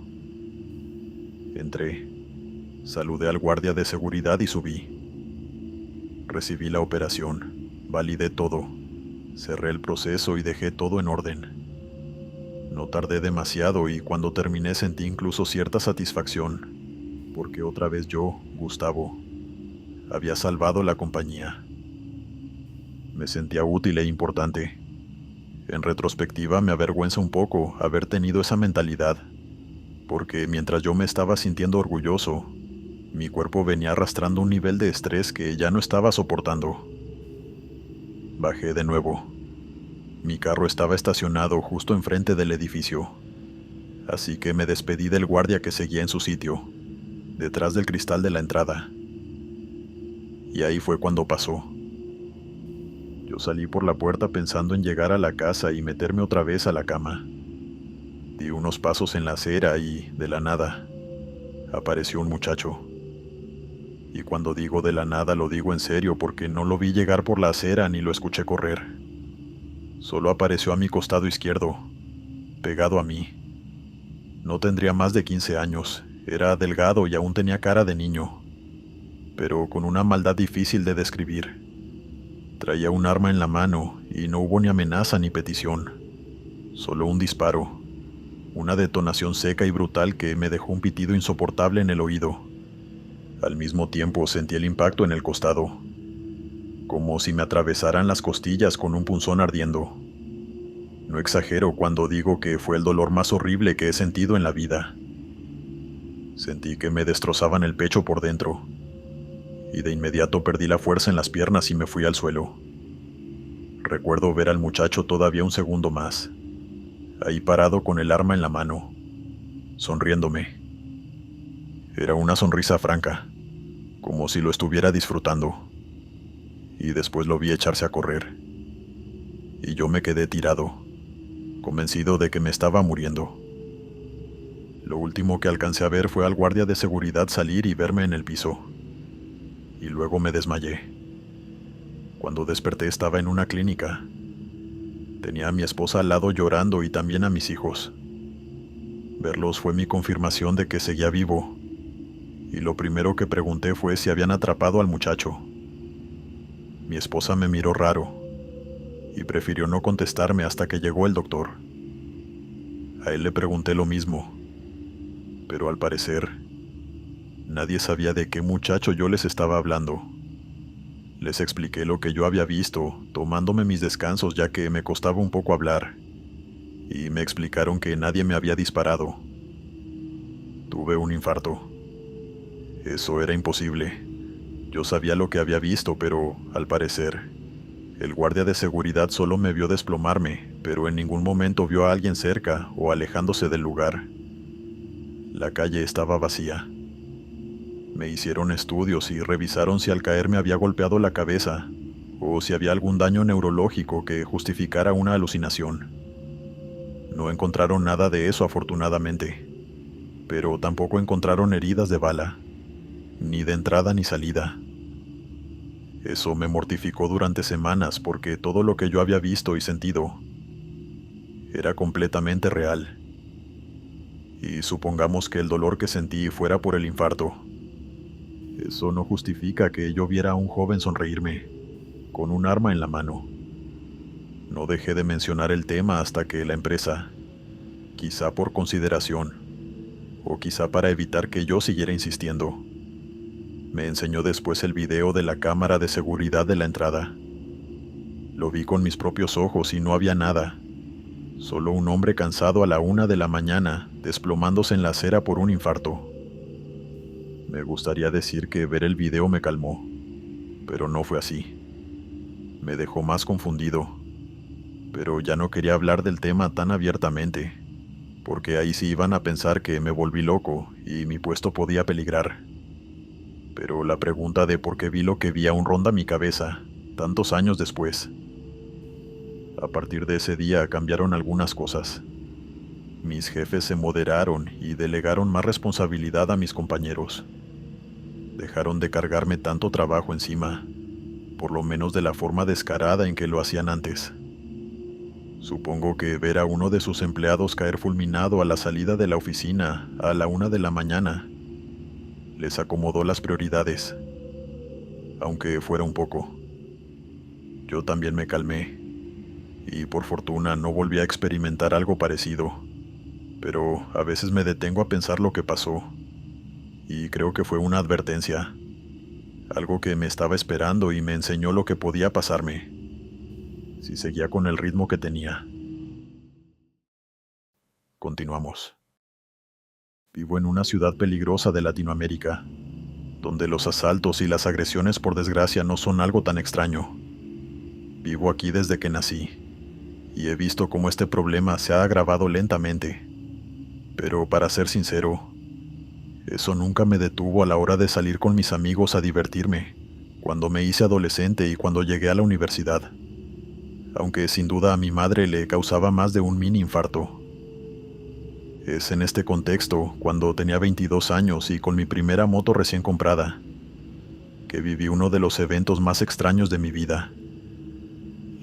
Entré, saludé al guardia de seguridad y subí. Recibí la operación, validé todo, cerré el proceso y dejé todo en orden. No tardé demasiado y cuando terminé sentí incluso cierta satisfacción, porque otra vez yo, Gustavo, había salvado la compañía. Me sentía útil e importante. En retrospectiva me avergüenza un poco haber tenido esa mentalidad, porque mientras yo me estaba sintiendo orgulloso, mi cuerpo venía arrastrando un nivel de estrés que ya no estaba soportando. Bajé de nuevo. Mi carro estaba estacionado justo enfrente del edificio, así que me despedí del guardia que seguía en su sitio, detrás del cristal de la entrada. Y ahí fue cuando pasó. Yo salí por la puerta pensando en llegar a la casa y meterme otra vez a la cama. Di unos pasos en la acera y, de la nada, apareció un muchacho. Y cuando digo de la nada lo digo en serio porque no lo vi llegar por la acera ni lo escuché correr. Solo apareció a mi costado izquierdo, pegado a mí. No tendría más de 15 años, era delgado y aún tenía cara de niño, pero con una maldad difícil de describir. Traía un arma en la mano y no hubo ni amenaza ni petición, solo un disparo, una detonación seca y brutal que me dejó un pitido insoportable en el oído. Al mismo tiempo sentí el impacto en el costado, como si me atravesaran las costillas con un punzón ardiendo. No exagero cuando digo que fue el dolor más horrible que he sentido en la vida. Sentí que me destrozaban el pecho por dentro, y de inmediato perdí la fuerza en las piernas y me fui al suelo. Recuerdo ver al muchacho todavía un segundo más, ahí parado con el arma en la mano, sonriéndome. Era una sonrisa franca, como si lo estuviera disfrutando. Y después lo vi echarse a correr. Y yo me quedé tirado, convencido de que me estaba muriendo. Lo último que alcancé a ver fue al guardia de seguridad salir y verme en el piso. Y luego me desmayé. Cuando desperté estaba en una clínica. Tenía a mi esposa al lado llorando y también a mis hijos. Verlos fue mi confirmación de que seguía vivo. Y lo primero que pregunté fue si habían atrapado al muchacho. Mi esposa me miró raro y prefirió no contestarme hasta que llegó el doctor. A él le pregunté lo mismo, pero al parecer, nadie sabía de qué muchacho yo les estaba hablando. Les expliqué lo que yo había visto, tomándome mis descansos ya que me costaba un poco hablar, y me explicaron que nadie me había disparado. Tuve un infarto. Eso era imposible. Yo sabía lo que había visto, pero, al parecer, El guardia de seguridad solo me vio desplomarme, pero en ningún momento vio a alguien cerca o alejándose del lugar. La calle estaba vacía. Me hicieron estudios y revisaron si al caer me había golpeado la cabeza o si había algún daño neurológico que justificara una alucinación. No encontraron nada de eso, afortunadamente, pero tampoco encontraron heridas de bala, ni de entrada ni salida. Eso me mortificó durante semanas porque todo lo que yo había visto y sentido era completamente real. Y supongamos que el dolor que sentí fuera por el infarto. Eso no justifica que yo viera a un joven sonreírme, con un arma en la mano. No dejé de mencionar el tema hasta que la empresa, quizá por consideración, o quizá para evitar que yo siguiera insistiendo, me enseñó después el video de la cámara de seguridad de la entrada. Lo vi con mis propios ojos y no había nada. Solo un hombre cansado a la 1 de la mañana, desplomándose en la acera por un infarto. Me gustaría decir que ver el video me calmó, pero no fue así. Me dejó más confundido, pero ya no quería hablar del tema tan abiertamente, porque ahí sí iban a pensar que me volví loco y mi puesto podía peligrar. Pero la pregunta de por qué vi lo que vi aún ronda mi cabeza, tantos años después. A partir de ese día cambiaron algunas cosas. Mis jefes se moderaron y delegaron más responsabilidad a mis compañeros. Dejaron de cargarme tanto trabajo encima, por lo menos de la forma descarada en que lo hacían antes. Supongo que ver a uno de sus empleados caer fulminado a la salida de la oficina a la 1 de la mañana les acomodó las prioridades, aunque fuera un poco. Yo también me calmé, y por fortuna no volví a experimentar algo parecido, pero a veces me detengo a pensar lo que pasó, y creo que fue una advertencia, algo que me estaba esperando y me enseñó lo que podía pasarme, si seguía con el ritmo que tenía. Continuamos. Vivo en una ciudad peligrosa de Latinoamérica, donde los asaltos y las agresiones por desgracia no son algo tan extraño. Vivo aquí desde que nací, y he visto cómo este problema se ha agravado lentamente. Pero para ser sincero, eso nunca me detuvo a la hora de salir con mis amigos a divertirme, cuando me hice adolescente y cuando llegué a la universidad. Aunque sin duda a mi madre le causaba más de un mini infarto. Es en este contexto, cuando tenía 22 años y con mi primera moto recién comprada, que viví uno de los eventos más extraños de mi vida.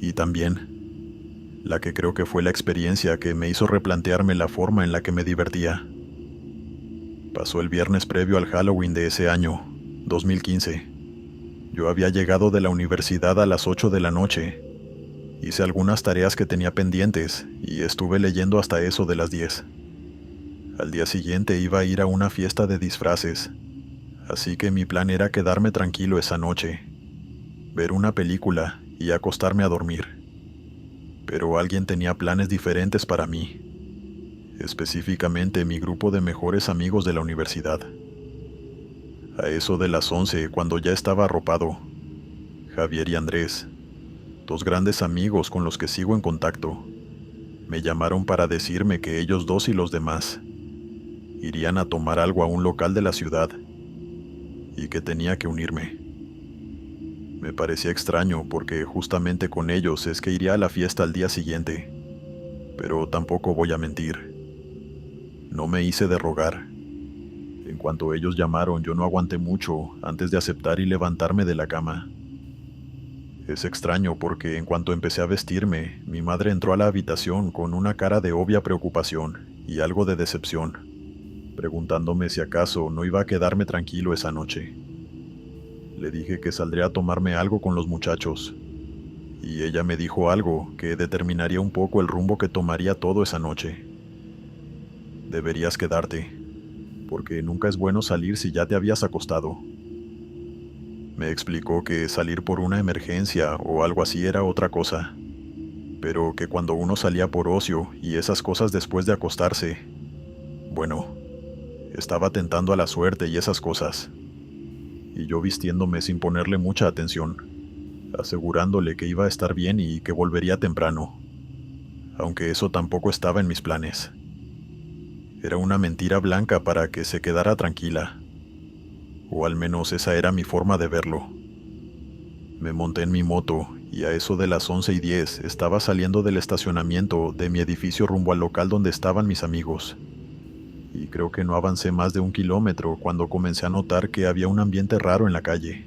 Y también, la que creo que fue la experiencia que me hizo replantearme la forma en la que me divertía. Pasó el viernes previo al Halloween de ese año, 2015. Yo había llegado de la universidad a las 8 de la noche. Hice algunas tareas que tenía pendientes y estuve leyendo hasta eso de las 10. Al día siguiente iba a ir a una fiesta de disfraces, así que mi plan era quedarme tranquilo esa noche, ver una película y acostarme a dormir. Pero alguien tenía planes diferentes para mí, específicamente mi grupo de mejores amigos de la universidad. A eso de las 11, cuando ya estaba arropado, Javier y Andrés, dos grandes amigos con los que sigo en contacto, me llamaron para decirme que ellos dos y los demás irían a tomar algo a un local de la ciudad y que tenía que unirme. Me parecía extraño porque justamente con ellos es que iría a la fiesta al día siguiente, pero tampoco voy a mentir. No me hice de rogar. En cuanto ellos llamaron, yo no aguanté mucho antes de aceptar y levantarme de la cama. Es extraño porque en cuanto empecé a vestirme, mi madre entró a la habitación con una cara de obvia preocupación y algo de decepción, preguntándome si acaso no iba a quedarme tranquilo esa noche. Le dije que saldría a tomarme algo con los muchachos, y ella me dijo algo que determinaría un poco el rumbo que tomaría todo esa noche. Deberías quedarte, porque nunca es bueno salir si ya te habías acostado. Me explicó que salir por una emergencia o algo así era otra cosa, pero que cuando uno salía por ocio y esas cosas después de acostarse, bueno, estaba tentando a la suerte y esas cosas. Y yo vistiéndome sin ponerle mucha atención, asegurándole que iba a estar bien y que volvería temprano, aunque eso tampoco estaba en mis planes. Era una mentira blanca para que se quedara tranquila, o al menos esa era mi forma de verlo. Me monté en mi moto y a eso de las 11:10 estaba saliendo del estacionamiento de mi edificio rumbo al local donde estaban mis amigos. Y creo que no avancé más de 1 kilómetro cuando comencé a notar que había un ambiente raro en la calle.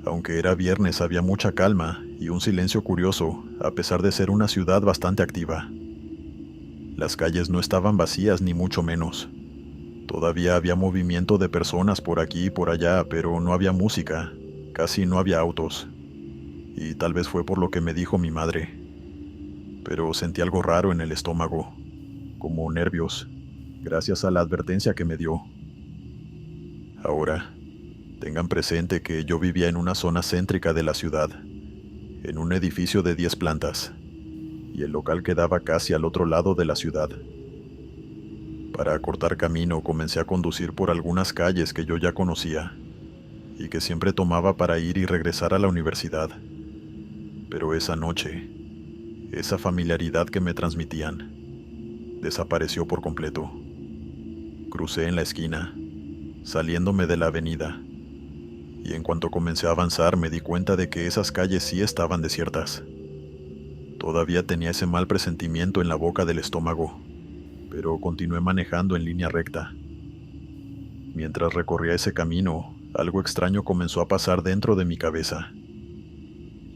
Aunque era viernes, había mucha calma y un silencio curioso, a pesar de ser una ciudad bastante activa. Las calles no estaban vacías ni mucho menos. Todavía había movimiento de personas por aquí y por allá, pero no había música, casi no había autos. Y tal vez fue por lo que me dijo mi madre. Pero sentí algo raro en el estómago, como nervios, gracias a la advertencia que me dio. Ahora, tengan presente que yo vivía en una zona céntrica de la ciudad, en un edificio de 10 plantas, y el local quedaba casi al otro lado de la ciudad. Para acortar camino comencé a conducir por algunas calles que yo ya conocía, y que siempre tomaba para ir y regresar a la universidad. Pero esa noche, esa familiaridad que me transmitían, desapareció por completo. Crucé en la esquina, saliéndome de la avenida, y en cuanto comencé a avanzar me di cuenta de que esas calles sí estaban desiertas. Todavía tenía ese mal presentimiento en la boca del estómago, pero continué manejando en línea recta. Mientras recorría ese camino, algo extraño comenzó a pasar dentro de mi cabeza.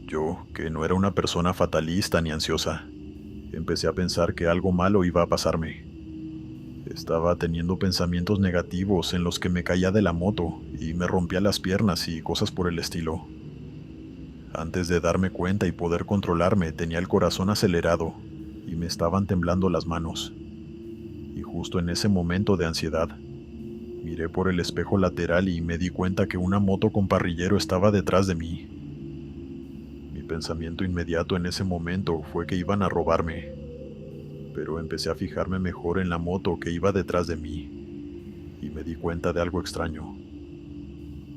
Yo, que no era una persona fatalista ni ansiosa, empecé a pensar que algo malo iba a pasarme. Estaba teniendo pensamientos negativos en los que me caía de la moto y me rompía las piernas y cosas por el estilo. Antes de darme cuenta y poder controlarme, tenía el corazón acelerado y me estaban temblando las manos. Y justo en ese momento de ansiedad, miré por el espejo lateral y me di cuenta que una moto con parrillero estaba detrás de mí. Mi pensamiento inmediato en ese momento fue que iban a robarme, pero empecé a fijarme mejor en la moto que iba detrás de mí, y me di cuenta de algo extraño.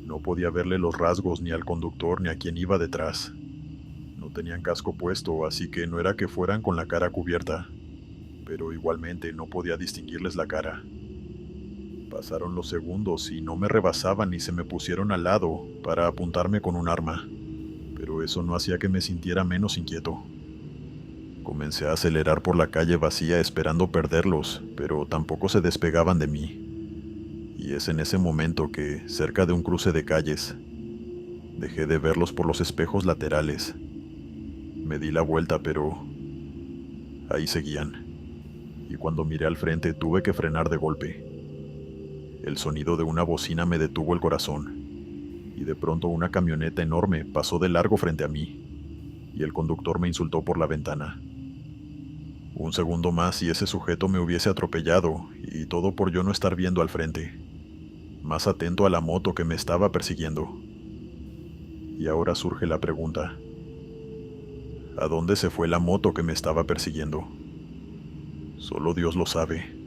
No podía verle los rasgos ni al conductor ni a quien iba detrás. No tenían casco puesto, así que no era que fueran con la cara cubierta, pero igualmente no podía distinguirles la cara. Pasaron los segundos y no me rebasaban ni se me pusieron al lado para apuntarme con un arma, pero eso no hacía que me sintiera menos inquieto. Comencé a acelerar por la calle vacía esperando perderlos, pero tampoco se despegaban de mí. Y es en ese momento que, cerca de un cruce de calles, dejé de verlos por los espejos laterales. Me di la vuelta, pero ahí seguían. Y cuando miré al frente tuve que frenar de golpe. El sonido de una bocina me detuvo el corazón, y de pronto una camioneta enorme pasó de largo frente a mí, y el conductor me insultó por la ventana. Un segundo más y ese sujeto me hubiese atropellado, y todo por yo no estar viendo al frente, más atento a la moto que me estaba persiguiendo. Y ahora surge la pregunta: ¿a dónde se fue la moto que me estaba persiguiendo? Solo Dios lo sabe.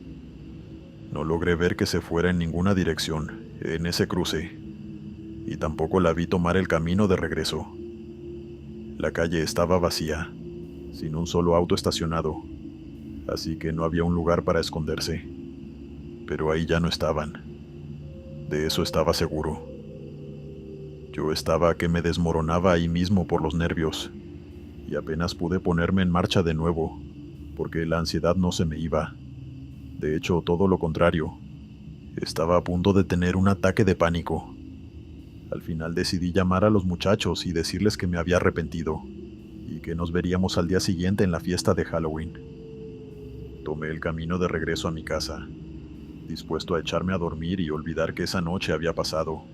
No logré ver que se fuera en ninguna dirección, en ese cruce, y tampoco la vi tomar el camino de regreso. La calle estaba vacía, sin un solo auto estacionado, así que no había un lugar para esconderse. Pero ahí ya no estaban. De eso estaba seguro. Yo estaba que me desmoronaba ahí mismo por los nervios, y apenas pude ponerme en marcha de nuevo, porque la ansiedad no se me iba. De hecho, todo lo contrario. Estaba a punto de tener un ataque de pánico. Al final decidí llamar a los muchachos y decirles que me había arrepentido, y que nos veríamos al día siguiente en la fiesta de Halloween. Tomé el camino de regreso a mi casa, dispuesto a echarme a dormir y olvidar que esa noche había pasado.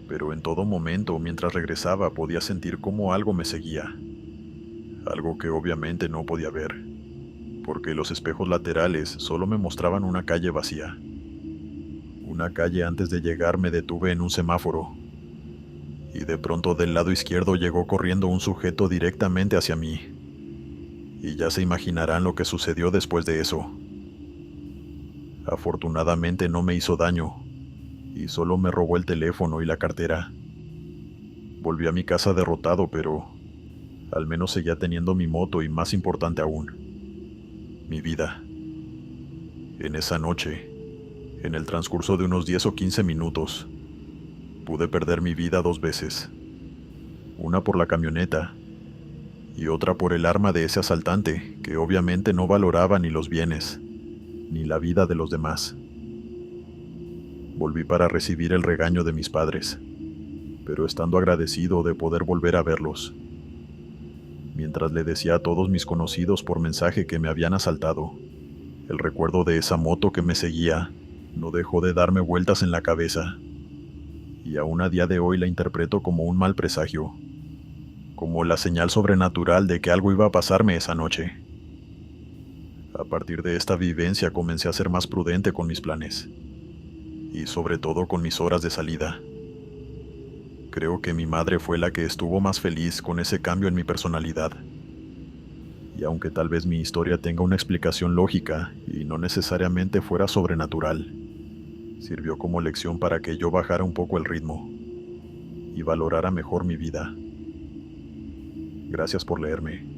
Pero en todo momento, mientras regresaba, podía sentir cómo algo me seguía. Algo que obviamente no podía ver, porque los espejos laterales solo me mostraban una calle vacía. Una calle antes de llegar me detuve en un semáforo, y de pronto del lado izquierdo llegó corriendo un sujeto directamente hacia mí. Y ya se imaginarán lo que sucedió después de eso. Afortunadamente no me hizo daño, y solo me robó el teléfono y la cartera. Volví a mi casa derrotado, pero al menos seguía teniendo mi moto y, más importante aún, mi vida. En esa noche, en el transcurso de unos 10 o 15 minutos, pude perder mi vida 2 veces. Una por la camioneta y otra por el arma de ese asaltante que obviamente no valoraba ni los bienes, ni la vida de los demás. Volví para recibir el regaño de mis padres, pero estando agradecido de poder volver a verlos. Mientras le decía a todos mis conocidos por mensaje que me habían asaltado, el recuerdo de esa moto que me seguía no dejó de darme vueltas en la cabeza, y aún a día de hoy la interpreto como un mal presagio, como la señal sobrenatural de que algo iba a pasarme esa noche. A partir de esta vivencia comencé a ser más prudente con mis planes, y sobre todo con mis horas de salida. Creo que mi madre fue la que estuvo más feliz con ese cambio en mi personalidad. Y aunque tal vez mi historia tenga una explicación lógica y no necesariamente fuera sobrenatural, sirvió como lección para que yo bajara un poco el ritmo y valorara mejor mi vida. Gracias por leerme.